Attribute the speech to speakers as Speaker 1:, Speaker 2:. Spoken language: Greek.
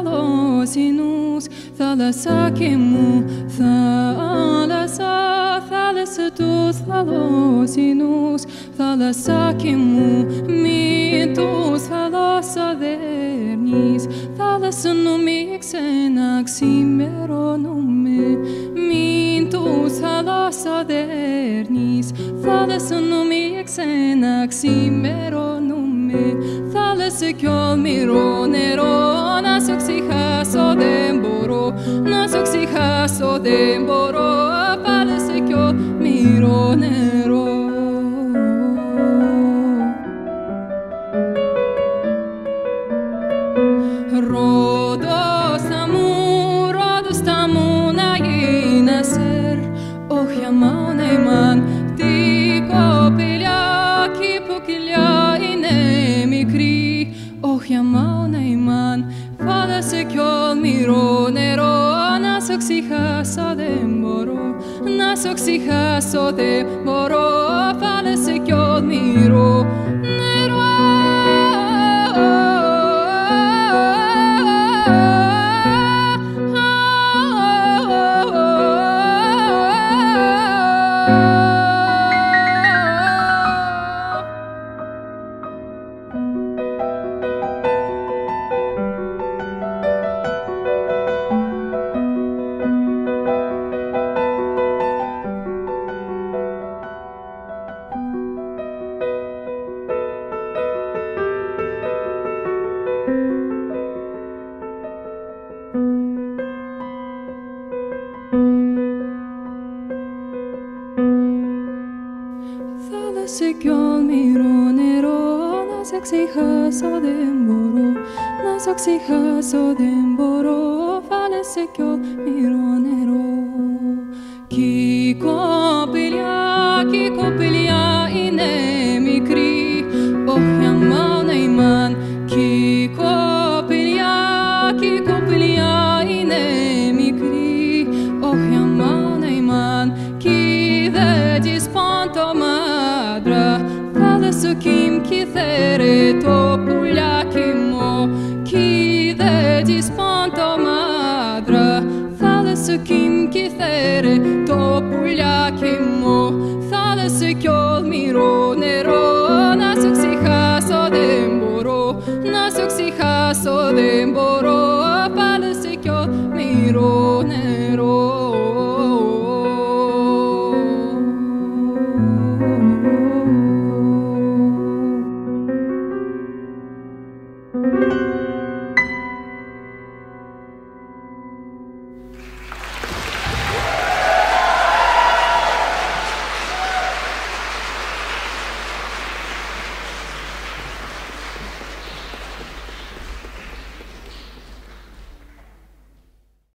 Speaker 1: θαλασσινούς, θάλασσάκι μου, θάλασσα, θάλασσα τους θαλασσινούς, θάλασσάκι μου, μην τους θάλασσα δέρνεις, θάλασσα νου μη ξεναξημερώνουμε, μην τους θάλασσα δέρνεις, θάλασσα νου μη ξεναξημερώνουμε, θάλασσα κι ολμηρό νερό, να σου ξεχάσω δεν μπορώ, να σου ξεχάσω δεν μπορώ, θάλασσα κι ολμηρό νερό. Ρόδος θα μου να γίνεσαι, όχι αμάν εμάν, τη κοπηλιάκι που κοιλιά είναι μικρή, όχι αμάν εμάν, θάλασσα κι ολμηρό νερό, να σου ξεχάσω δεν μπορώ, να σου ξεχάσω δεν μπορώ, θάλασσα κι ολμηρό νερό. Θάλασσα κι ολμηρό νερό, να σε ξεχάσω δεν μπορώ, να σε ξεχάσω δεν μπορώ, θάλασσα κι ολμηρό νερό. Κι η κοπηλιά είναι μικρή, όχι αμάν εμάν, κι η κοπηλιά είναι μικρή, όχι αμάν εμάν, κι δεν της παντωμά. Θάλασσα κι κιθέρε το πουλιάκι μου, κι δεν της παντομάδρα. Θάλασσα κι κιθέρε το πουλιάκι μου, θάλασσα κι ολμηρό νερό.